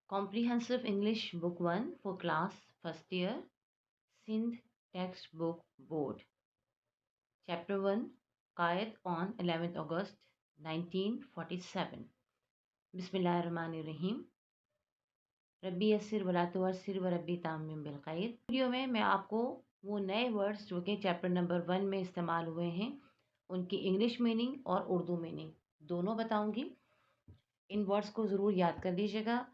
Comprehensive English Book 1 for Class First Year, Sindh Textbook Board. Chapter 1, Qaid on 11th August 1947. बिस्मिल्लाहिर्रहमानिर्रहीम। रब्बी यस्सिर वला तुअस्सिर व रब्बी ताम्मिम bill खैर। Video में मैं आपको वो नए वर्ड्स जो कि चैप्टर नंबर 1 में इस्तेमाल हुए हैं उनकी इंग्लिश मीनिंग और उर्दू मीनिंग दोनों बताऊंगी। इन वर्ड्स को ज़रूर याद कर लीजिएगा।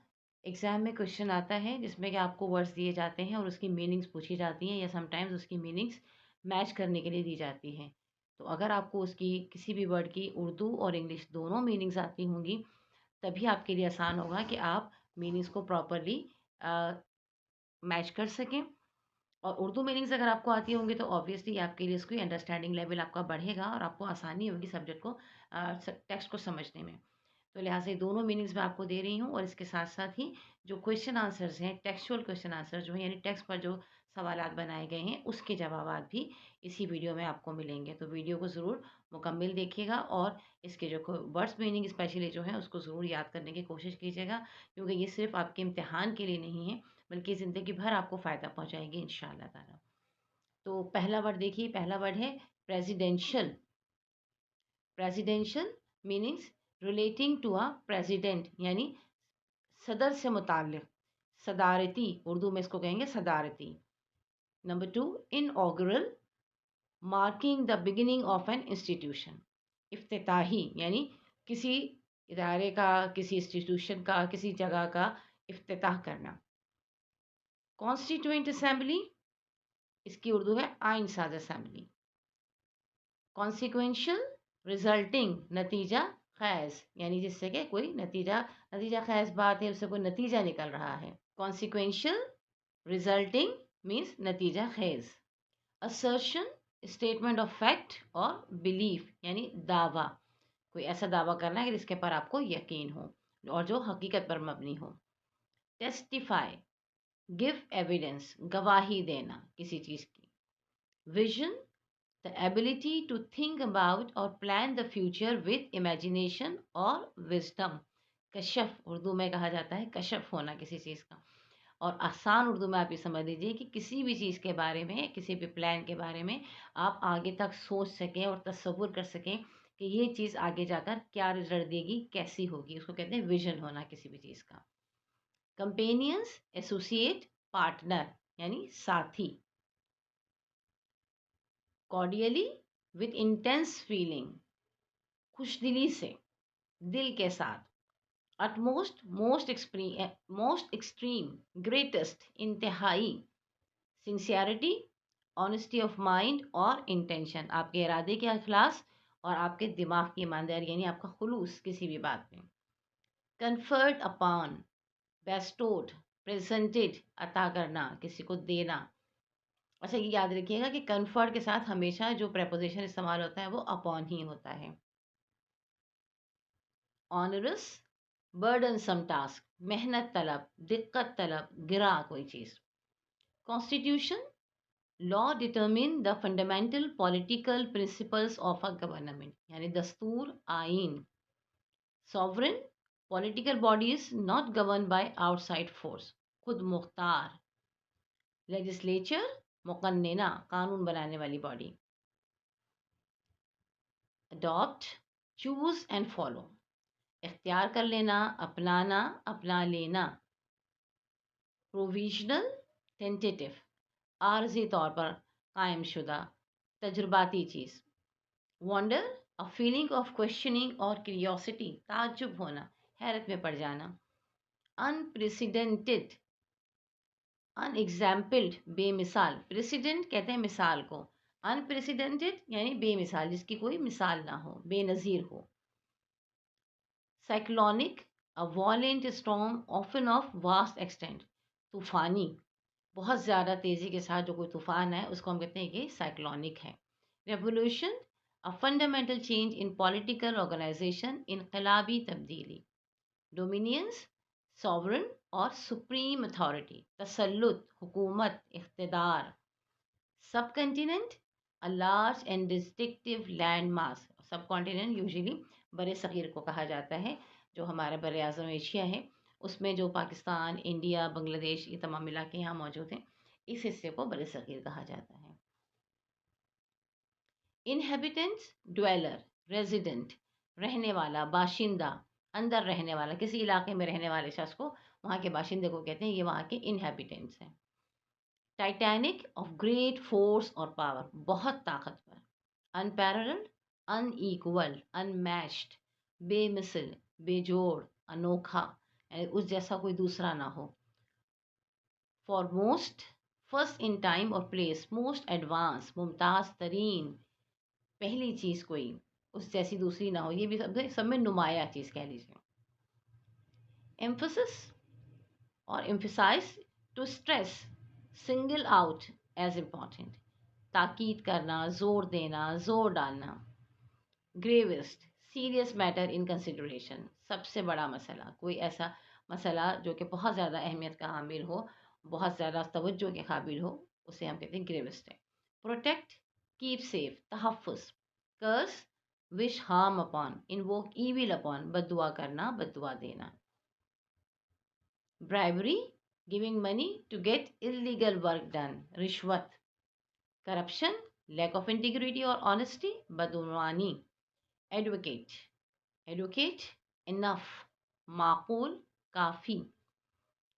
एग्ज़ाम में क्वेश्चन आता है जिसमें कि आपको वर्ड्स दिए जाते हैं और उसकी मीनिंग्स पूछी जाती हैं या समटाइम्स उसकी मीनिंग्स मैच करने के लिए दी जाती हैं। तो अगर आपको उसकी किसी भी वर्ड की उर्दू और इंग्लिश दोनों मीनिंग्स आती होंगी तभी आपके लिए आसान होगा कि आप मीनिंग्स को प्रॉपरली मैच कर सकें। और उर्दू मीनिंग्स अगर आपको आती होंगी तो ऑब्वियसली आपके लिए इसकी अंडरस्टैंडिंग लेवल आपका बढ़ेगा और आपको आसानी होगी सब्जेक्ट को टेक्स्ट को समझने में। तो लिहाजा ये दोनों मीनिंग्स मैं आपको दे रही हूँ और इसके साथ साथ ही जो क्वेश्चन आंसर्स हैं टेक्सचुअल क्वेश्चन आंसर जो हैं यानी टेक्स्ट पर जो सवालात बनाए गए हैं उसके जवाबात भी इसी वीडियो में आपको मिलेंगे। तो वीडियो को ज़रूर मुकम्मल देखिएगा और इसके जो वर्ड्स मीनिंग स्पेशली जो है उसको ज़रूर याद करने की कोशिश कीजिएगा, क्योंकि ये सिर्फ आपके इम्तिहान के लिए नहीं है बल्कि ज़िंदगी भर आपको फ़ायदा पहुँचाएगी इंशाअल्लाह ताला। तो पहला वर्ड देखिए, पहला वर्ड है presidential. Presidential meanings relating to a president यानी सदर से मुताल्लिक, सदारती, उर्दू में इसको कहेंगे सदारती। Number 2, inaugural, marking the beginning of an institution. इफ्तिताही यानी किसी इदारे का, किसी इंस्टीट्यूशन का, किसी जगह का इफ्तिताह करना। कॉन्स्टिट्यूएंट असेंबली, इसकी उर्दू है आइन साज असेंबली। कॉन्सिक्वेंशियल, रिजल्टिंग, नतीजा खैज यानी जिससे कि कोई नतीजा खैज बात है, उससे कोई नतीजा निकल रहा है। कॉन्सिक्वेंशियल, रिजल्टिंग मीन्स नतीजा खेज। असर्शन, स्टेटमेंट ऑफ फैक्ट और बिलीफ यानी दावा, कोई ऐसा दावा करना है जिसके पर आपको यकीन हो और जो हकीकत पर मबनी हो। टेस्टिफाई, गिव एविडेंस, गवाही देना किसी चीज़ की। Vision, the ability to think about or plan the future with imagination और wisdom। कशफ उर्दू में कहा जाता है कशफ होना किसी चीज़ का। और आसान उर्दू में आप ये समझ लीजिए कि किसी भी चीज़ के बारे में, किसी भी प्लान के बारे में आप आगे तक सोच सकें और तसव्वुर कर सकें कि ये चीज़ आगे जाकर क्या रिजल्ट देगी, कैसी होगी, उसको कहते हैं विजन होना किसी भी चीज़ का। कंपेनियंस, एसोसिएट, पार्टनर यानी साथी। कॉर्डियली, विद इंटेंस फीलिंग, खुशदिली से, दिल के साथ। अटमोस्ट, मोस्ट एक्सट्रीम, ग्रेटेस्ट, इंतहाई। सिंसियरिटी, ऑनेस्टी ऑफ माइंड और इंटेंशन, आपके इरादे के अखलास और आपके दिमाग की ईमानदारी यानी आपका खुलूस किसी भी बात में। कन्फर्ट अपॉन, बेस्टोड, प्रेजेंटेड, अता करना, किसी को देना। अच्छा, ये याद रखिएगा कि कन्फर्ट के साथ हमेशा जो प्रेपोजिशन इस्तेमाल होता है वो अपॉन ही होता है। ऑनरस, बर्डनसम टास्क, मेहनत तलब, दिक्कत तलब, गिरा कोई चीज़। Constitution, law determine the fundamental political principles of a government यानी दस्तूर, आइन। Sovereign, political bodies not govern by outside force, खुद मुख्तार। लेजिस्लेचर, मुकन्निना, कानून बनाने वाली body. Adopt, choose and follow, इख्तियार कर लेना, अपनाना, अपना लेना। प्रोविजनल, टेंटेटिव, आर्जी तौर पर कायम शुदा, तजुर्बाती चीज़। Wonder, a feeling of questioning और क्यूरियोसिटी, ताज्जुब होना, हैरत में पड़ जाना। अनप्रेसिडेंटेड, अनएग्जाम्पल्ड, बेमिसाल, प्रेसिडेंट कहते हैं मिसाल को, अनप्रेसिडेंटेड यानी बेमिसाल, जिसकी कोई मिसाल ना हो, बेनज़ीर हो। Cyclonic, a वॉलेंट storm often of vast extent, तूफानी, बहुत ज़्यादा तेज़ी के साथ जो कोई तूफान है उसको हम कहते हैं कि साइक्लोनिक है। Revolution, a fundamental change in political organization, इनकलाबी तब्दीली। डोमिनियंस, सॉवरन और सुप्रीम अथॉरिटी, तसल्लुत, हुकूमत, इख्तिदार। Subcontinent, a large and distinctive land mass, subcontinent usually बड़े सग़ीर को कहा जाता है जो हमारा बर आज़म एशिया है उसमें जो पाकिस्तान, इंडिया, बांग्लादेश ये तमाम इलाके यहाँ मौजूद हैं, इस हिस्से को बर सग़ीर कहा जाता है। इनहेबिटेंट्स, ड्वेलर, रेजिडेंट, रहने वाला, बाशिंदा, अंदर रहने वाला, किसी इलाके में रहने वाले शख्स को वहाँ के बाशिंदे को कहते हैं, ये वहाँ के इनहेबिटेंट्स हैं। टाइटैनिक, ऑफ ग्रेट फोर्स और पावर, बहुत ताकतवर। अनपैरेलल्ड, अनइक्वल, अनमैच्ड, बेमिसल, बेजोड़, अनोखा, यानी उस जैसा कोई दूसरा ना हो। फॉरमोस्ट, फर्स्ट इन टाइम और प्लेस, मोस्ट एडवांस, मुमताज तरीन, पहली चीज़ कोई उस जैसी दूसरी ना हो, ये भी सब में नुमाया चीज़ कह लीजिए। एम्फोसिस और emphasize, to stress, single out as important, ताकीद करना, जोर देना, जोर डालना। Gravest, serious matter in consideration, सबसे बड़ा मसला, कोई ऐसा मसला जो कि बहुत ज़्यादा अहमियत का हामिल हो, बहुत ज़्यादा तवज्जो के काबिल हो, उसे हम कहते हैं ग्रेवेस्ट है। प्रोटेक्ट, कीप सेफ, तहफ़्फ़ुज़। Curse, wish harm upon, invoke evil upon, बद्दुआ करना, बद्दुआ देना। Bribery, giving money to get illegal work done, रिश्वत। करप्शन, लैक ऑफ इंटीग्रिटी और ऑनेस्टी, बदउनवानी। एडवोकेट, एडवोकेट, इनफ, माकूल, काफ़ी।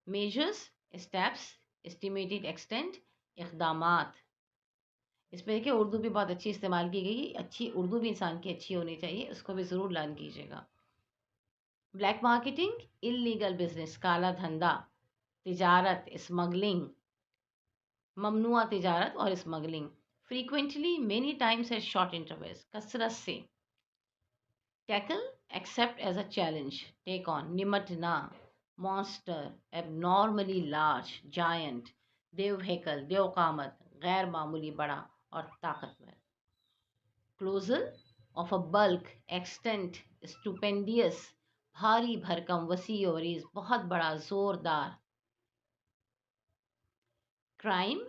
मेजर्स, स्टेप्स, एस्टिमेटेड एक्सटेंट, इक़दामात। इसमें देखिए उर्दू भी बहुत अच्छी इस्तेमाल की गई, अच्छी उर्दू भी इंसान की अच्छी होनी चाहिए, उसको भी ज़रूर लर्न कीजिएगा। ब्लैक मार्केटिंग, इलीगल बिजनेस, काला धंधा। तिजारत, स्मगलिंग, ममनुआ तिजारत और smuggling. Frequently, many times at short intervals, कसरत से। Tackle, accept as a challenge, take on, निमटना। Monster, abnormally large, giant. देव हैकल, देवकामत, गैर मामूली बड़ा और ताकतवर। Colossal, of a bulk, extent, stupendous, भारी भरकम, वसी और बहुत बड़ा, जोरदार। Crime,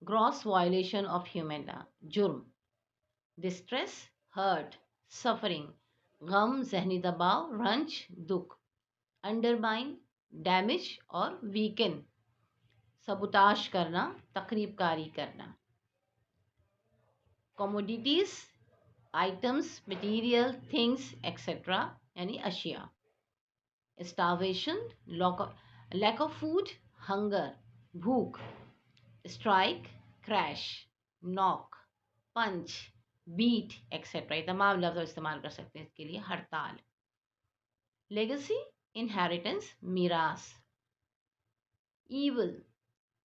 gross violation of human law, जुर्म। डिस्ट्रेस, हर्ट, सफरिंग, गम, जहनी दबाव, रंज, दुख। अंडरमाइन, डैमेज और वीकन, सबुताश करना, तकरीबकारी करना। Commodities, items, material, things etcetera, यानी अशिया। Starvation, lack of food, hunger, भूख। Strike, crash, knock, punch, beat etcetera, ये तमाम लफ्ज़ इस्तेमाल कर सकते हैं इसके लिए। हड़ताल। लेगेसी, इनहेरिटेंस, मीरास। ईवल,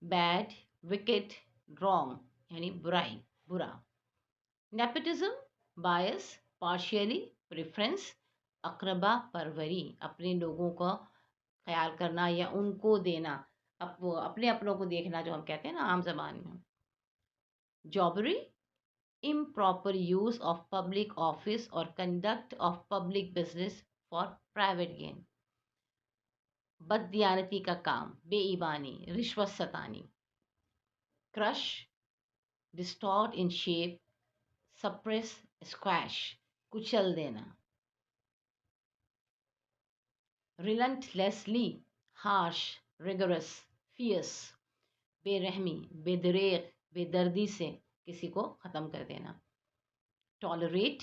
बैड, विकेट, रॉन्ग, यानी बुराई, बुरा। नेपोटिज्म, बायस, पार्शियली, प्रेफरेंस, अकरबा परवरी, अपने लोगों का ख्याल करना या उनको देना, अपने अपनों को देखना, जो हम कहते हैं ना आम जबान में। जॉबरी, improper use of public office or conduct of public business for private gain, बददियानती का काम, बेईमानी, रिश्वत सतानी। Crush, distort in shape, suppress, squash, कुचल देना। रिलेंटलेसली, हार्श, रिगरस, फियर्स, बेरहमी, बेदरेग, बेदर्दी से किसी को ख़त्म कर देना। Tolerate,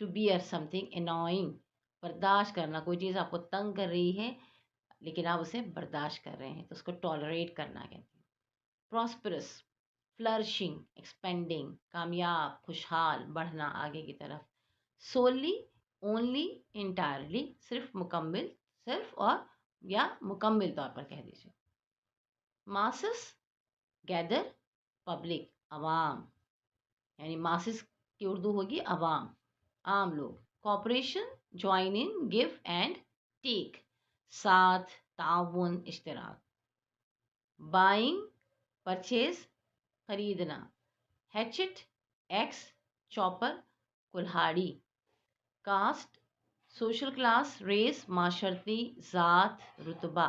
to bear something annoying, बर्दाश्त करना, कोई चीज़ आपको तंग कर रही है लेकिन आप उसे बर्दाश्त कर रहे हैं तो उसको टॉलरेट करना कहते हैं। प्रॉस्परस, फ्लरिशिंग, एक्सपेंडिंग, कामयाब, खुशहाल, बढ़ना आगे की तरफ। सोली, ओनली, इंटायरली, सिर्फ, मुकम्मल, सिर्फ और या मुकम्मल तौर पर कह दीजिए। मासस, गैदर, पब्लिक, अवाम, यानी मासिस की उर्दू होगी अवाम, आम लोग। Cooperation, join in, give and take, साथ, ताउन, इश्तराक। बाइंग, परचेज, खरीदना। हैचेट, एक्स, चॉपर, कुल्हाड़ी। कास्ट, सोशल क्लास, रेस, माशरती, ज़ात, रुतबा।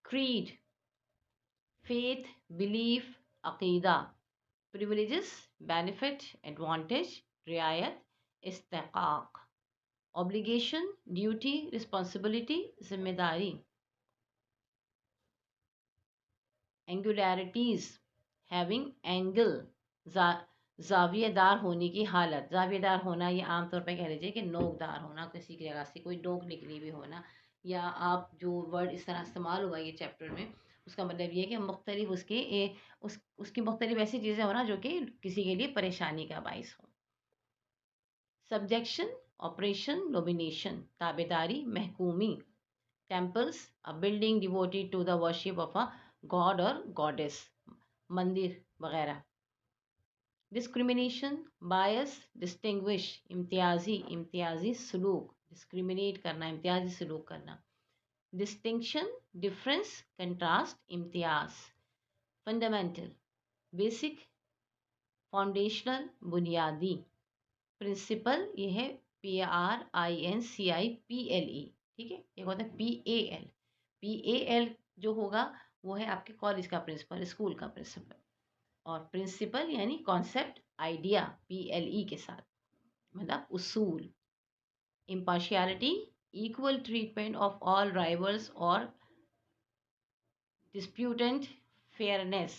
क्रीड, फेथ, बिलीफ, अकीदा। प्रिविलेजेस, बेनिफिट, एडवांटेज, रियायत, इस्तेकाक। ऑब्लिगेशन, ड्यूटी, रिस्पॉन्सिबिलिटी, जिम्मेदारी। एंगुलैरिटीज हैविंग एंगल, जावियेदार होने की हालत। जावियेदार होना ये आमतौर पर कह लीजिए कि नोकदार होना, किसी की जगह से कोई नोक निकली भी होना, या आप जो वर्ड इस तरह इस्तेमाल हुआ ये चैप्टर में, उसका मतलब ये है कि मुख्तलिफ उसकी मुख्तलिफ ऐसी चीज़ें होना जो कि किसी के लिए परेशानी का बाइस हो। सब्जेक्शन, ऑपरेशन, डोमिनेशन, ताबेदारी, महकूमी। Temples, a building devoted to the worship of a god और गॉडेस, मंदिर वगैरह। डिस्क्रिमिनेशन, बायस, डिस्टिंग्विश, इम्तियाजी सलूक, डिस्क्रिमिनेट करना, इम्तियाजी सलूक करना। Distinction, difference, contrast, Imtiaz. Fundamental, basic, foundational, बुनियादी। प्रिंसिपल, ये है PRINCIPLE, ठीक है। एक होता है PAL जो होगा वो है आपके कॉलेज का प्रिंसिपल, स्कूल का प्रिंसिपल। और प्रिंसिपल यानी कॉन्सेप्ट, आइडिया, PLE के साथ, मतलब उसूल। Impartiality, equal treatment of all rivals और डिस्प्यूटेंट। फेयरनेस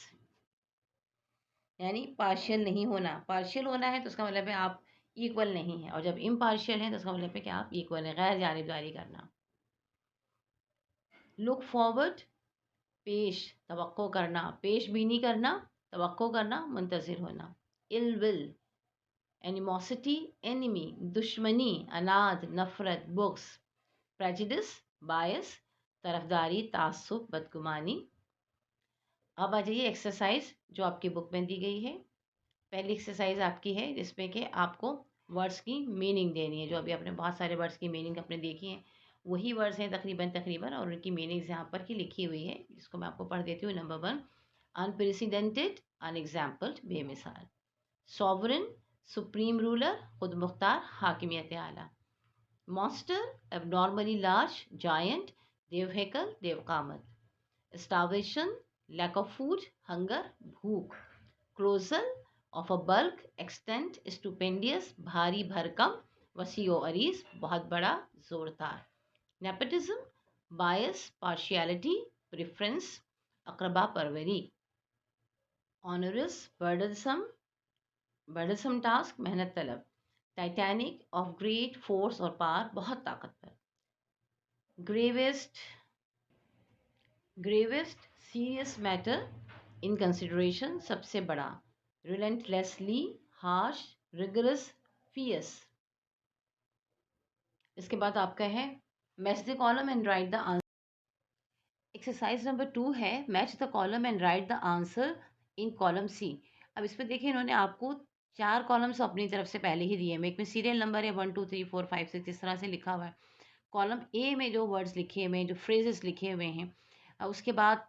यानी पार्शियल नहीं होना। पार्शियल होना है तो उसका मतलब है आप इक्वल नहीं है, और जब इम्पार्शियल है तो उसका मतलब है कि आप इक्वल है, गैर जानिबदारी करना। लुक फॉरवर्ड, पेश, तवक्को करना, पेश बीनी करना, तवक्को करना, मुंतज़िर होना। इल विल, एनिमोसिटी, एनिमी, दुश्मनी, अनाद, नफरत, बुग्स। प्रेजुडिस, बायस, तरफदारी, तासुब, बदगुमानी। अब आ जाइए एक्सरसाइज जो आपकी बुक में दी गई है। पहली एक्सरसाइज आपकी है जिसमें कि आपको वर्ड्स की मीनिंग देनी है। जो अभी आपने बहुत सारे वर्ड्स की मीनिंग अपने देखी हैं, वही वर्ड्स हैं तकरीबन और उनकी मीनिंग्स यहाँ पर की लिखी हुई है, जिसको मैं आपको पढ़ देती हूँ। नंबर 1, अनप्रेसिडेंटेड, अनएग्जाम्पल्ड, बेमिसाल। सॉवरेन, सुप्रीम रूलर, खुद मुख्तार, हाकिमियत आला। मॉन्स्टर, एबनॉर्मली लार्ज, जायंट, देवहेकल, देवकामत। Starvation, lack of food, hunger, भूख। Colossal, of a bulk, extent, stupendous, भारी भरकम, वसीओ अरीज, बहुत बड़ा, जोरदार। नेपोटिज्म, बायस, पार्शियलिटी, प्रेफरेंस, अकरबा परवरी। ऑनरस, बर्डनसम टास्क, मेहनत तलब। टाइटैनिक, ऑफ ग्रेट फोर्स और पावर, बहुत ताकतवर। Gravest serious matter, in consideration, सबसे बड़ा। Relentlessly, harsh, rigorous, fierce. इसके बाद आपका है match the column and write the answer. Exercise number 2 है match the column and write the answer in column C. अब इसमें देखिए इन्होंने आपको 4 कॉलम्स अपनी तरफ से पहले ही दिए हैं। एक में सीरियल नंबर है 1 2 3 4 5 6 इस तरह से लिखा हुआ है। कॉलम ए में जो वर्ड्स लिखे हुए हैं, जो फ्रेजेस लिखे हुए हैं, उसके बाद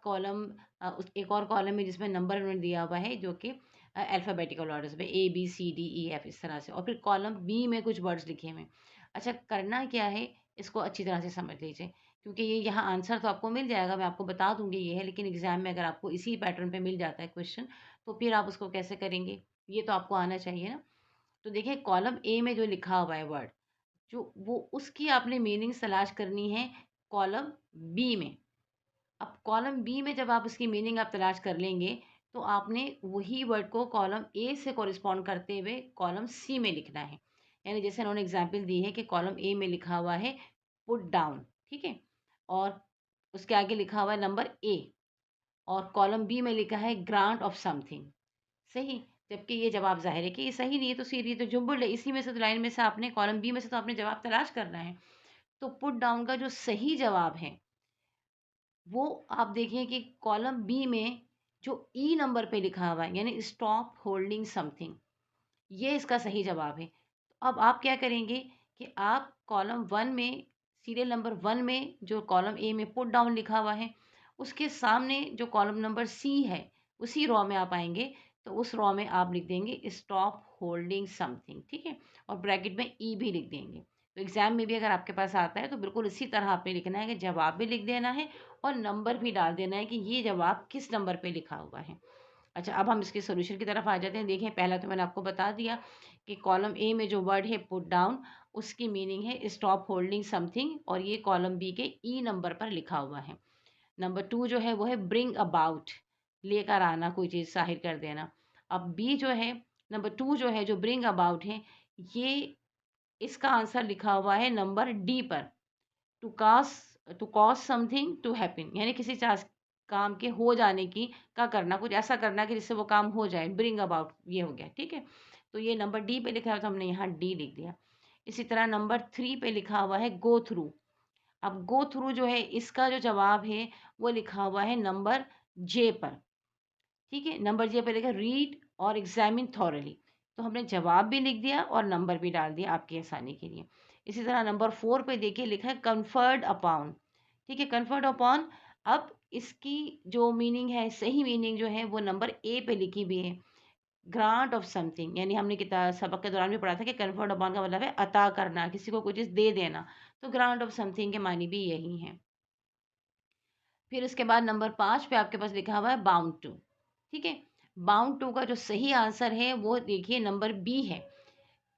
एक और कॉलम में जिसमें नंबर उन्होंने दिया हुआ है जो कि अल्फ़ाबेटिकल ऑर्डर्स में ABCDEF इस तरह से, और फिर कॉलम बी में कुछ वर्ड्स लिखे हुए हैं। अच्छा, करना क्या है इसको अच्छी तरह से समझ लीजिए, क्योंकि ये यहाँ आंसर तो आपको मिल जाएगा, मैं आपको बता दूंगी ये है, लेकिन एग्जाम में अगर आपको इसी पैटर्न पे मिल जाता है क्वेश्चन तो फिर आप उसको कैसे करेंगे, ये तो आपको आना चाहिए ना। तो देखिए कॉलम ए में जो लिखा हुआ है वर्ड, जो वो उसकी आपने मीनिंग तलाश करनी है कॉलम बी में। अब कॉलम बी में जब आप उसकी मीनिंग आप तलाश कर लेंगे तो आपने वही वर्ड को कॉलम ए से कॉरिस्पॉन्ड करते हुए कॉलम सी में लिखना है। यानी जैसे उन्होंने एग्जाम्पल दी है कि कॉलम ए में लिखा हुआ है पुट डाउन, ठीक है, और उसके आगे लिखा हुआ है नंबर ए, और कॉलम बी में लिखा है ग्रांट ऑफ समथिंग, सही। जबकि ये जवाब ज़ाहिर है कि ये सही नहीं है, तो सीधी तो जुम्बुल है, इसी में से तो लाइन में से आपने कॉलम बी में से तो आपने जवाब तलाश करना है। तो पुट डाउन का जो सही जवाब है वो आप देखिए कि कॉलम बी में जो ई नंबर पे लिखा हुआ है, यानी स्टॉप होल्डिंग समथिंग, ये इसका सही जवाब है। तो अब आप क्या करेंगे कि आप कॉलम वन में, सीरियल नंबर 1 में जो कॉलम ए में पुट डाउन लिखा हुआ है, उसके सामने जो कॉलम नंबर सी है उसी रॉ में आप आएंगे, तो उस रॉ में आप लिख देंगे स्टॉप होल्डिंग समथिंग, ठीक है, और ब्रैकेट में ई भी लिख देंगे। तो एग्जाम में भी अगर आपके पास आता है तो बिल्कुल इसी तरह आपने लिखना है कि जवाब भी लिख देना है और नंबर भी डाल देना है कि ये जवाब किस नंबर पे लिखा हुआ है। अच्छा, अब हम इसके सॉल्यूशन की तरफ आ जाते हैं। देखें, पहला तो मैंने आपको बता दिया कि कॉलम ए में जो वर्ड है पुट डाउन, उसकी मीनिंग है स्टॉप होल्डिंग समथिंग, और ये कॉलम बी के ई नंबर पर लिखा हुआ है। नंबर 2 जो है वो है ब्रिंग अबाउट। लेकर आना, कोई चीज़ ज़ाहिर कर देना। अब बी जो है, नंबर 2 जो है, जो ब्रिंग अबाउट है, ये इसका आंसर लिखा हुआ है नंबर डी पर। To cause something to happen, यानी किसी काम के हो जाने की का करना, कुछ ऐसा करना कि जिससे वो काम हो जाए, ब्रिंग अबाउट ये हो गया, ठीक है। तो ये नंबर डी पे लिखा है तो हमने यहाँ डी लिख दिया। इसी तरह नंबर 3 पे लिखा हुआ है गो थ्रू। अब गो थ्रू जो है, इसका जो जवाब है वो लिखा हुआ है नंबर जे पर, ठीक है। नंबर जे पे लिखा रीड और एग्जामिन थॉरली, तो हमने जवाब भी लिख दिया और नंबर भी डाल दिया आपकी आसानी के लिए। इसी तरह नंबर 4 पे देखिए लिखा है कन्फर्ड अपॉन, ठीक है, कन्फर्ड अपॉन। अब इसकी जो मीनिंग है, सही मीनिंग जो है वो नंबर ए पे लिखी भी है, ग्रांट ऑफ समथिंग, यानी हमने किताब सबक के दौरान भी पढ़ा था कि कन्फर्ड अपॉन का मतलब है अता करना, किसी को कोई चीज़ दे देना, तो ग्रांट ऑफ समथिंग के मानी भी यही हैं। फिर उसके बाद नंबर 5 पे आपके पास लिखा हुआ है बाउंड टू, ठीक है। बाउंड टू का जो सही आंसर है वो देखिए नंबर बी है।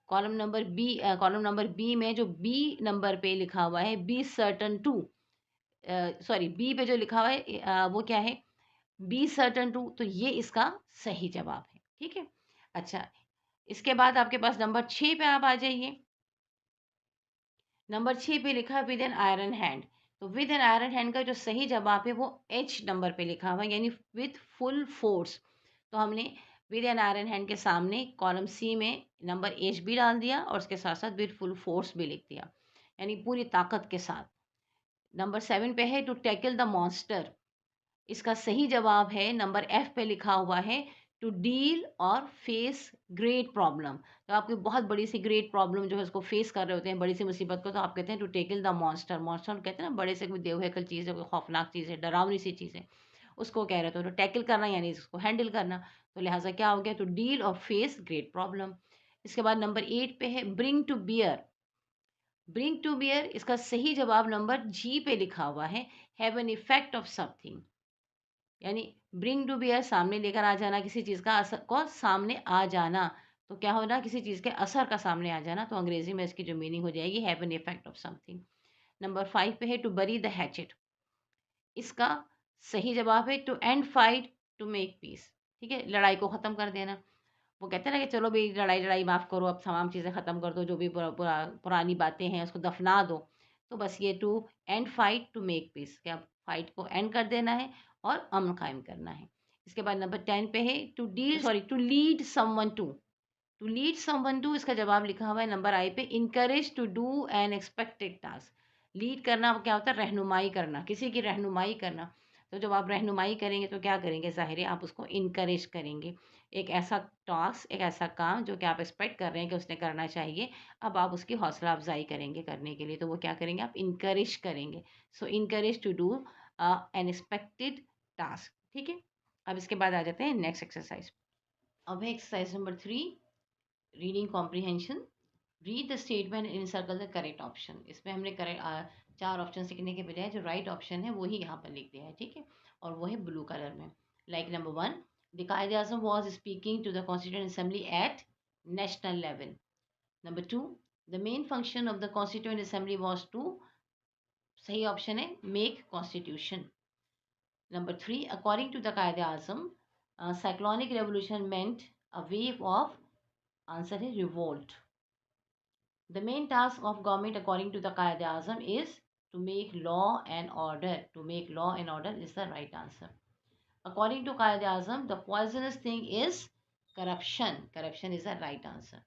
कॉलम नंबर बी में जो बी नंबर पे लिखा हुआ है be certain to, sorry B पे जो लिखा हुआ है वो क्या है, बी सर्टन टू, तो ये इसका सही जवाब है, ठीक है। अच्छा, इसके बाद आपके पास नंबर 6 पे आप आ जाइए। नंबर 6 पे लिखा है विद एन आयरन हैंड, तो विद एन आयरन हैंड का जो सही जवाब है वो एच नंबर पे लिखा हुआ है, यानी विथ फुल फोर्स। तो हमने विद एन आयरन हैंड के सामने कॉलम सी में नंबर एच भी डाल दिया और उसके साथ साथ विद फुल फोर्स भी लिख दिया, यानी पूरी ताकत के साथ। नंबर 7 पे है टू टैकल द मॉन्स्टर, इसका सही जवाब है नंबर एफ पे लिखा हुआ है टू डील और फेस ग्रेट प्रॉब्लम। तो आपकी बहुत बड़ी सी ग्रेट प्रॉब्लम जो है उसको फेस कर रहे होते हैं, बड़ी सी मुसीबत को, तो आप कहते हैं to tackle the monster. Monster कहते हैं ना, बड़े से कोई देवहकल चीज़ है, कोई खौफनाक चीज़ है, डरावनी सी चीज़ है, उसको कह रहे थे। तो टैकल करना यानी इसको हैंडल करना, तो लिहाजा क्या हो गया, टू डील और फेस ग्रेट प्रॉब्लम। इसके बाद नंबर 8 पे है bring to bear. Bring to bear, इसका सही जवाब नंबर जी पे लिखा हुआ है have an effect of something, यानी ब्रिंग टू बियर सामने लेकर आ जाना, किसी चीज़ का असर को सामने आ जाना, तो क्या होना, किसी चीज़ के असर का सामने आ जाना, तो अंग्रेजी में इसकी जो मीनिंग हो जाएगी have an effect of something. Number 5 पे है टू बरी द हैचेट, इसका सही जवाब है to end fight to make peace, ठीक है, लड़ाई को ख़त्म कर देना। वो कहते हैं ना कि चलो भाई लड़ाई लड़ाई माफ़ करो, अब तमाम चीज़ें ख़त्म कर दो, जो भी पुरानी बातें हैं उसको दफना दो। तो बस ये to end fight to make peace, क्या फाइट को एंड कर देना है और अमन कायम करना है। इसके बाद नंबर 10 पे है to deal sorry to lead someone to lead someone to, इसका जवाब लिखा हुआ है नंबर आई पे encourage to do an expected task. Lead करना क्या होता है, रहनुमाई करना, किसी की रहनुमाई करना। तो जब आप रहनुमाई करेंगे तो क्या करेंगे, ज़ाहिर है आप उसको इनकरेज करेंगे, एक ऐसा टास्क, एक ऐसा काम जो कि आप एक्सपेक्ट कर रहे हैं कि उसने करना चाहिए, अब आप उसकी हौसला अफजाई करेंगे करने के लिए, तो वो क्या करेंगे, आप इनकरेज करेंगे। So encourage to do an expected task, ठीक है। अब इसके बाद आ जाते हैं नेक्स्ट एक्सरसाइज। अब है exercise number 3, reading comprehension. Read the statement in circle the correct option, इसमें हमने करेक्ट 4 ऑप्शन लिखने के बजाय जो राइट ऑप्शन है वही यहाँ पर लिख दिया है, ठीक है, और वो है ब्लू कलर में। लाइक नंबर 1, द कायदे Azam was speaking to the constituent assembly at national level. Number 2, the main function of the constituent assembly was to, सही ऑप्शन है make constitution. Number 3, according to the कायदे Azam cyclonic revolution meant a wave of, answer है revolt. The main task of government according to the Qaeda Azam is to make law and order. To make law and order is the right answer. According to Qaeda Azam, the poisonous thing is corruption. Corruption is the right answer.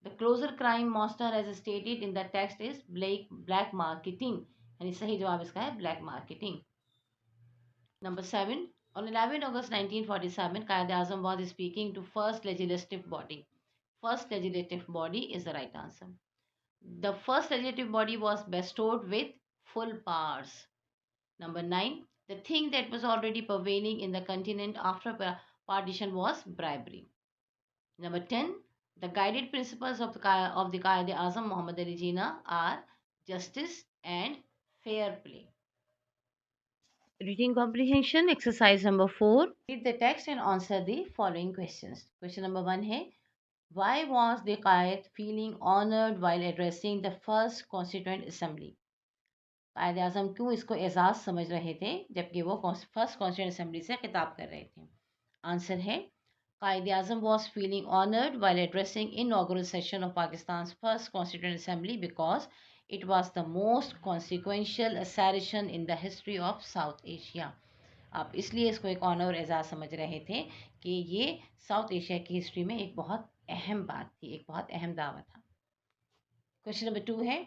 The closer crime monster as stated in the text is black marketing. यानी सही जवाब इसका है black marketing. Number 7. On 11 August 1947, Qaeda Azam was speaking to first legislative body. First legislative body is the right answer. The first legislative body was bestowed with full powers. Number 9. The thing that was already prevailing in the continent after partition was bribery. Number 10. The guided principles of the Qaeda-Azam Muhammad Ali Jinnah are justice and fair play. Reading comprehension exercise number 4. Read the text and answer the following questions. Question number 1 है, why was the Qaid feeling honored while addressing the first Constituent Assembly? कायदे आज़म क्यों इसको एजाज़ समझ रहे थे जबकि वो first constituent assembly से खिताब कर रहे थे? आंसर है, Quaid-e Azam was feeling honoured while addressing inaugural session of Pakistan's first constituent assembly because it was the most consequential accession in the history of South Asia. आप इसलिए इसको एक ऑनर और एजाज समझ रहे थे कि ये साउथ एशिया की हिस्ट्री में एक बहुत अहम बात थी, एक बहुत अहम दावा था। क्वेश्चन नंबर 2 है,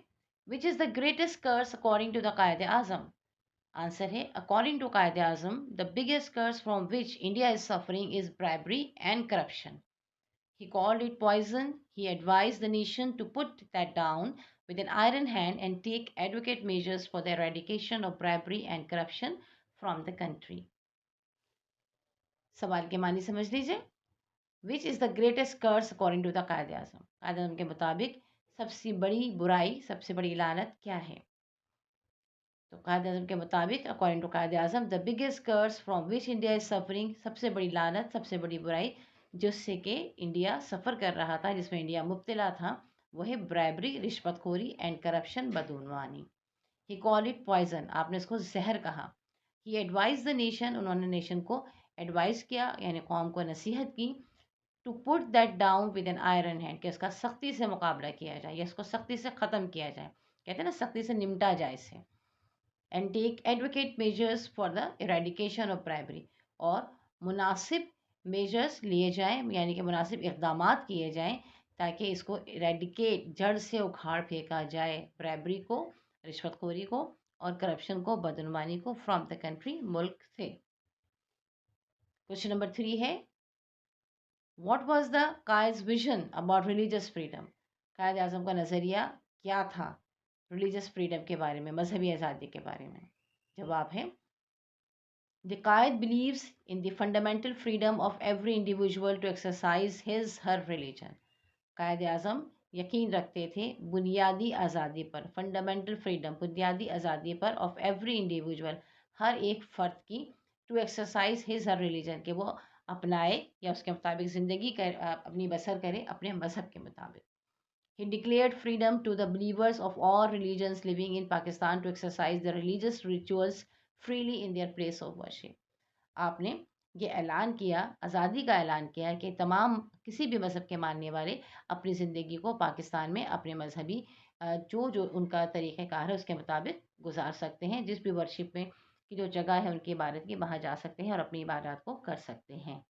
which is the greatest curse according to the कायदे आज़म? आंसर है, according to Quaid-e Azam the biggest curse from which India is suffering is bribery and corruption. He called it poison. He advised the nation to put that down with an iron hand and take adequate measures for the eradication of bribery and corruption from the country. सवाल के मानी समझ लीजिए। Which is the greatest curse according to the कायदे आज़म? कायदे आज़म के मुताबिक सबसे बड़ी बुराई, सबसे बड़ी लानत क्या है? तो कायदे आज़म के मुताबिक according to Quaid-e Azam the biggest curse from which India is suffering, सबसे बड़ी लानत, सबसे बड़ी बुराई जिससे कि इंडिया सफ़र कर रहा था, जिसमें इंडिया मुब्तला था, वो है ब्राइबरी, रिश्वतखोरी एंड करप्शन, बदउनवानी। ही कॉल इट पॉइजन, आपने इसको जहर कहा। ही एडवाइज द नेशन, उन्होंने नेशन को एडवाइस किया यानी कौम को नसीहत की, to put that down with an iron hand, कि इसका सख्ती से मुकाबला किया जाए या इसको सख्ती से ख़त्म किया जाए, कहते हैं ना सख्ती से निमटा जाए इसे। And take advocate measures for the eradication of bribery, और मुनासिब मेजर्स लिए जाएं यानी कि मुनासिब इक़दाम किए जाएं ताकि इसको इरेडिकेट, जड़ से उखाड़ फेंका जाए ब्राइबरी को, रिश्वतखोरी को और करप्शन को, बदनवानी को फ्रॉम द कंट्री, मुल्क से। क्वेश्चन नंबर 3 है, व्हाट वाज द कायज विजन अबाउट रिलीजियस फ्रीडम? कायद आज़म का नज़रिया क्या था रिलीजियस फ्रीडम के बारे में, मजहबी आज़ादी के बारे में? जवाब है, the Quaid believes in the fundamental freedom of every individual to exercise his her religion. Quaid Azam यकीन रखते थे बुनियादी आज़ादी पर, फंडामेंटल फ्रीडम, बुनियादी आज़ादी पर, ऑफ एवरी इंडिविजुअल, हर एक फ़र्द की, to exercise his her religion, कि वो अपनाए या उसके मुताबिक ज़िंदगी कर अपनी बसर करे अपने मज़हब के मुताबिक। He declared freedom to the believers of all religions living in Pakistan to exercise their religious rituals freely in their place of worship. आपने ये ऐलान किया, आज़ादी का ऐलान किया कि तमाम किसी भी मज़हब के मानने वाले अपनी ज़िंदगी को पाकिस्तान में अपने मजहबी जो जो उनका तरीक़ेकार है उसके मुताबिक गुजार सकते हैं। जिस भी वर्शिप में की जो जगह है उनकी इबादत की, वहाँ जा सकते हैं और अपनी इबादत को कर सकते हैं।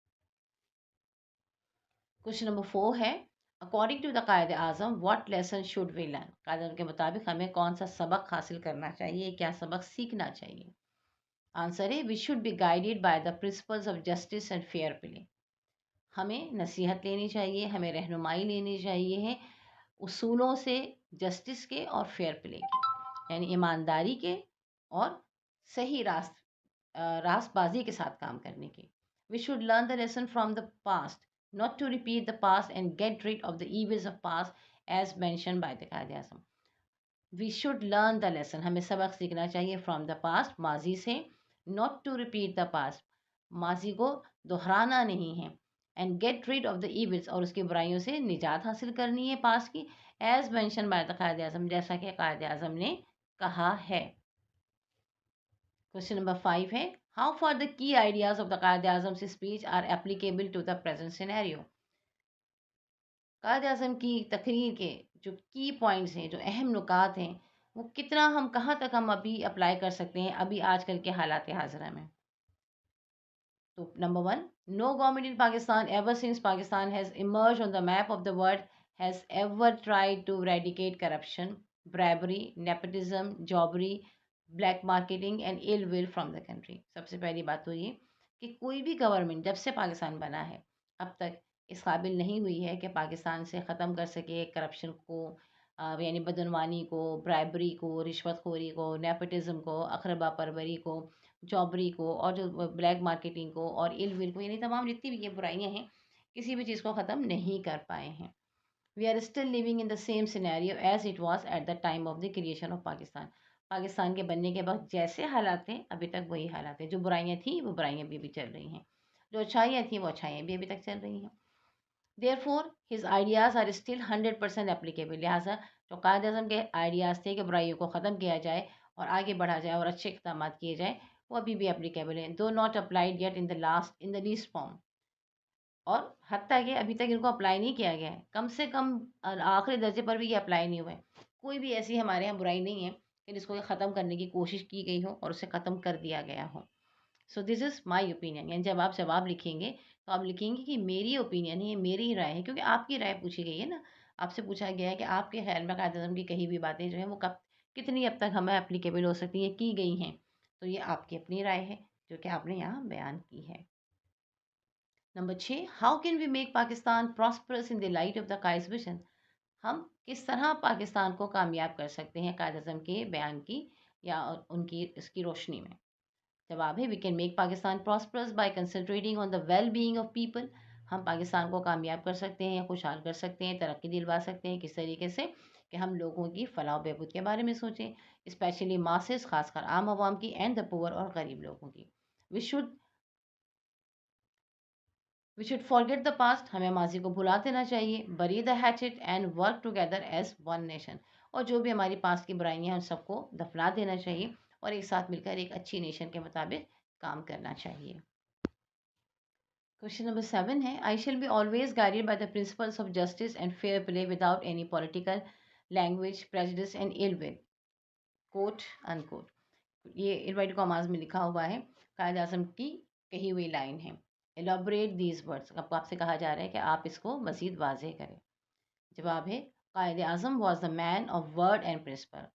क्वेश्चन नंबर 4 है, अकॉर्डिंग टू द कायदे Azam what lesson should we learn? Quaid-e Azam के मुताबिक हमें कौन सा सबक हासिल करना चाहिए, क्या सबक सीखना चाहिए? आंसर है, we should be guided by the principles of justice and fair play. हमें नसीहत लेनी चाहिए, हमें रहनुमाई लेनी चाहिए है उसूलों से, जस्टिस के और फेयर प्ले के, यानी ईमानदारी के और सही रास्तबाजी के साथ काम करने के। We should learn the lesson from the past, not to repeat the past and get rid of the evils of past as mentioned by the कायदे आज़म। We should learn the lesson, हमें सबक सीखना चाहिए from the past, माजी से, not to repeat the past, माजी को दोहराना नहीं है, and get rid of the evils, और उसकी बुराइयों से निजात हासिल करनी है पास्ट की, as mentioned by the कायदे आज़म, जैसा कि कायदे आज़म ने कहा है। क्वेश्चन नंबर 5 है, how far the key ideas of the कायदे Azam speech are applicable to the present scenario? Quaid Azam की तकरीर के जो की पॉइंट्स हैं, जो अहम नुकात हैं, वो कितना हम कहाँ तक हम अभी अप्लाई कर सकते हैं अभी आजकल के हालात हाज़िरा में? तो number 1, no government in Pakistan ever since Pakistan has emerge on the map of the world has ever tried to eradicate corruption, bribery, nepotism, jobbery, black marketing and ill will from the country. सबसे पहली बात तो ये कि कोई भी government जब से पाकिस्तान बना है अब तक इस काबिल नहीं हुई है कि पाकिस्तान से ख़त्म कर सके करप्शन को, यानी बदनवानी को, ब्राइबरी को, रिश्वतखोरी को, नेपोटिज्म को, अकरबा परवरी को, जॉबरी को और जो ब्लैक मार्केटिंग को और इल विल को, यानी तमाम जितनी भी ये बुराइयां हैं किसी भी चीज़ को ख़त्म नहीं कर पाए हैं। We are still living in the same scenario as it was at the time of the creation of Pakistan. Pakistan के बनने के बाद जैसे हालात थे अभी तक वही हालात हैं। जो बुराइयां थी वो बुराइयां भी चल रही हैं, जो अच्छाइयाँ थी वो अच्छाइयाँ भी अभी तक चल रही हैं। Therefore his ideas are still 100% applicable. लिहाजा जो कायद अज़म के आइडियाज़ थे कि बुराइयों को ख़त्म किया जाए और आगे बढ़ा जाए और अच्छे इक़दाम किए जाए, वो अभी भी एप्लीकेबल हैं, दो not applied yet in the least form. और हत्ता कि अभी तक इनको अप्लाई नहीं किया गया है, कम से कम आखिरी दर्जे पर भी ये अप्लाई नहीं हुए। कोई भी ऐसी हमारे यहाँ बुराई नहीं है कि जिसको ख़त्म करने की कोशिश की गई हो और उसे ख़त्म कर दिया गया हो। So this is my opinion. यानी जब आप जवाब लिखेंगे तो आप लिखेंगे कि मेरी ओपिनियन है, ये मेरी राय है, क्योंकि आपकी राय पूछी गई है ना। आपसे पूछा गया है कि आपके ख़्याल में कायदे-आज़म की कही हुई बातें जो हैं वो कब कितनी हद तक हमें एप्लीकेबल हो सकती हैं, की गई हैं। तो ये आपकी अपनी राय है जो कि आपने यहाँ बयान की है। Number 6, how can we make Pakistan prosperous in the light of the Quaid's vision? हम किस तरह पाकिस्तान को कामयाब कर सकते हैं कायद-ए-आज़म के बयान की या उनकी इसकी रोशनी में? जवाब है, we can make Pakistan prosperous by concentrating on the well being of people. हम पाकिस्तान को कामयाब कर सकते हैं, खुशहाल कर सकते हैं, तरक्की दिलवा सकते हैं। किस तरीके से? कि हम लोगों की फलाह बहबूद के बारे में सोचें, स्पेशली मासेस, खासकर आम आवाम की, एंड द पुअर और गरीब लोगों की। We should we should forget the past. हमें माजी को भुला देना चाहिए। Bury the hatchet and work together as one nation. और जो भी हमारी पास्ट की बुराइयां हैं उन सबको दफना देना चाहिए और एक साथ मिलकर एक अच्छी नेशन के मुताबिक काम करना चाहिए। क्वेश्चन नंबर 7 है, I shall be always guided by the principles of justice and fair play without any political language prejudice and ill will, quote unquote. ये इनवर्टेड कॉमास में लिखा हुआ है, कायद आज़म की कही हुई लाइन है। Elaborate these words. अब आपसे कहा जा रहा है कि आप इसको मज़ीद वाज़ेह करें। जवाब है, Quaid Azam was the man of word and principle.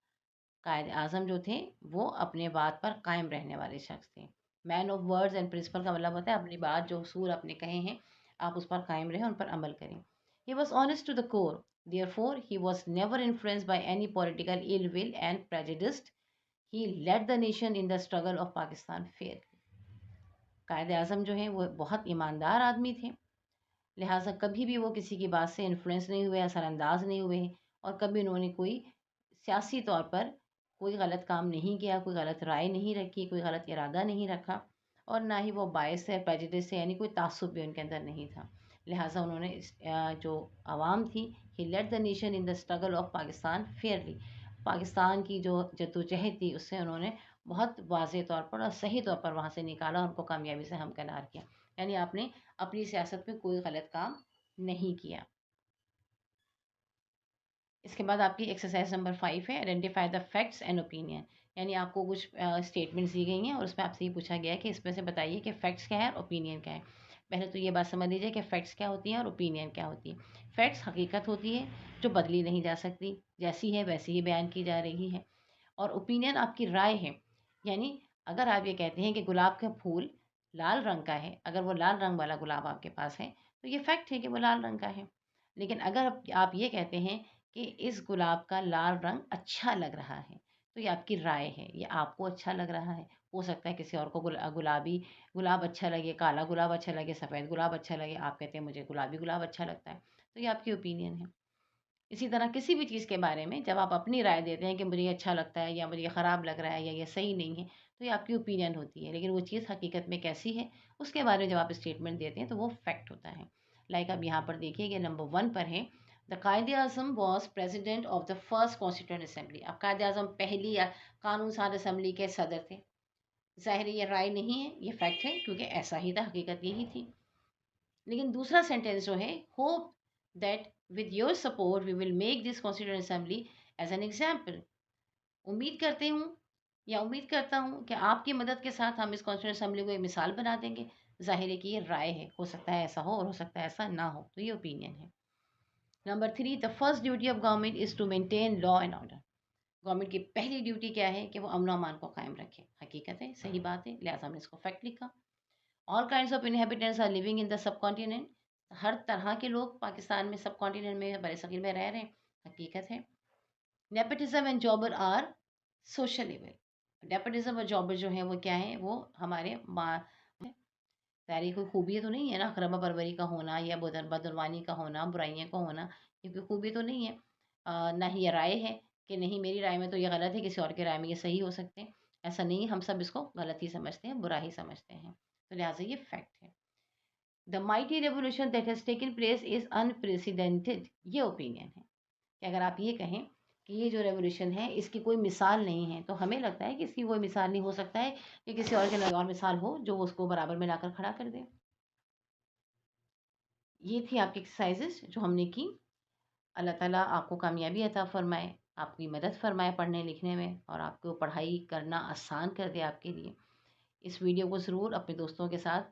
Quaid Azam जो थे वो अपने बात पर कायम रहने वाले शख्स थे। Man of words and principle का मतलब होता है अपनी बात जो उसूल आपने कहे हैं आप उस पर कायम रहें, उन पर अमल करें। He was honest to the core, therefore he was never influenced by any political ill will and prejudiced. He led the nation in the struggle of Pakistan fair. Quaid Azam जो हैं वो बहुत ईमानदार आदमी थे, लिहाजा कभी भी वो किसी की बात से इन्फ्लुएंस नहीं हुए, असरअंदाज नहीं हुए और कभी उन्होंने कोई सियासी तौर पर कोई गलत काम नहीं किया, कोई गलत राय नहीं रखी, कोई गलत इरादा नहीं रखा और ना ही वो बायस है प्रेजुडिस से, यानी कोई तासुब भी उनके अंदर नहीं था। लिहाजा उन्होंने जो आवाम थी, he led the nation in the struggle of Pakistan fairly. Pakistan की जो जद्दोजहद थी उससे उन्होंने बहुत वाज़ेह तौर पर और सही तौर पर वहाँ से निकाला, उनको कामयाबी से हमकिनार किया। यानी आपने अपनी सियासत में कोई गलत काम नहीं किया। इसके बाद आपकी एक्सरसाइज नंबर 5 है, identify the facts and opinion. यानी आपको कुछ स्टेटमेंट्स दी गई हैं और उसमें आपसे ये पूछा गया है कि इसमें से बताइए कि फैक्ट्स क्या है और ओपिनियन क्या है। पहले तो ये बात समझ लीजिए कि फैक्ट्स क्या होती हैं और ओपिनियन क्या होती है। फैक्ट्स हकीकत होती है जो बदली नहीं जा सकती, जैसी है वैसी ही बयान की जा रही है। और ओपिनियन आपकी राय है, यानी अगर आप ये कहते हैं कि गुलाब का फूल लाल रंग का है, अगर वो लाल रंग वाला गुलाब आपके पास है तो ये फैक्ट है कि वो लाल रंग का है। लेकिन अगर आप ये कहते हैं कि इस गुलाब का लाल रंग अच्छा लग रहा है तो ये आपकी राय है, ये आपको अच्छा लग रहा है। हो सकता है किसी और को गुलाबी गुलाब अच्छा लगे, काला गुलाब अच्छा लगे, सफ़ेद गुलाब अच्छा लगे, आप कहते हैं मुझे गुलाबी गुलाब अच्छा लगता है, तो ये आपकी ओपिनियन है। इसी तरह किसी भी चीज़ के बारे में जब आप अपनी राय देते हैं कि मुझे ये अच्छा लगता है या मुझे ये ख़राब लग रहा है या ये सही नहीं है, तो ये आपकी ओपिनियन होती है। लेकिन वो चीज़ हकीकत में कैसी है, उसके बारे में जब आप स्टेटमेंट देते हैं तो वो फैक्ट होता है। लाइक अब यहाँ पर देखिए कि नंबर 1 पर है, the Quaid-e-Azam was president of the first constituent assembly. अब कायद-ए-आज़म पहली कानून साज़ असेंबली के सदर थे। ज़ाहिर है ये राय नहीं है, ये फैक्ट है क्योंकि ऐसा ही था, हकीकत यही थी। लेकिन दूसरा सेंटेंस जो है, hope that with your support we will make this constituent assembly as an example. उम्मीद करते हूँ या उम्मीद करता हूँ कि आपकी मदद के साथ हम इस कॉन्स्टिट्यूएंट असेंबली को एक मिसाल बना देंगे। जाहिर है कि ये राय है, हो सकता है ऐसा हो और हो सकता है ऐसा ना हो, तो ये ओपिनियन है। Number 3, the first duty of government is to maintain law and order. Government की पहली ड्यूटी क्या है कि वो अमन और अमान को कायम रखे। हकीकत है, सही बात है, लिहाजा हमने इसको फैक्ट लिखा। All kinds of inhabitants are living in the subcontinent. हर तरह के लोग पाकिस्तान में सब कॉन्टिनेंट में बड़े सगीर में रह रहे हैं। हकीकत है। Nepotism and jobber are social evil. Nepotism और जॉबर जो है वो क्या है, वो हमारे सारी कोई खूबी तो नहीं है ना, अकरबा परवरी का होना या बदरवानी का होना, बुराइयों का होना, ये कोई खूबी तो नहीं है। ना ही ये राय है कि नहीं मेरी राय में तो ये गलत है, किसी और की राय में ये सही हो सकते हैं। ऐसा नहीं है, हम सब इसको गलत ही समझते हैं, बुरा ही समझते हैं, तो लिहाजा ये फैक्ट है। The mighty revolution that has taken place is unprecedented. ये ओपिनियन है कि अगर आप ये कहें कि ये जो रेवोल्यूशन है इसकी कोई मिसाल नहीं है। तो हमें लगता है कि इसकी कोई मिसाल नहीं हो सकता है कि किसी और के और मिसाल हो जो उसको बराबर में लाकर खड़ा कर दे। ये थी आपकी एक्सरसाइजेस जो हमने की। अल्लाह ताला आपको कामयाबी अता फ़रमाए, आपकी मदद फ़रमाए पढ़ने लिखने में और आपको पढ़ाई करना आसान कर दे आपके लिए। इस वीडियो को ज़रूर अपने दोस्तों के साथ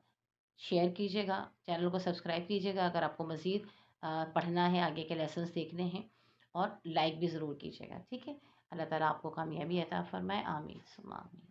शेयर कीजिएगा, चैनल को सब्सक्राइब कीजिएगा अगर आपको मज़ीद पढ़ना है, आगे के लेसन्स देखने हैं और लाइक भी ज़रूर कीजिएगा, ठीक है? अल्लाह ताला आपको कामयाबी अता फ़रमाए। आमीन सुम्मा आमीन।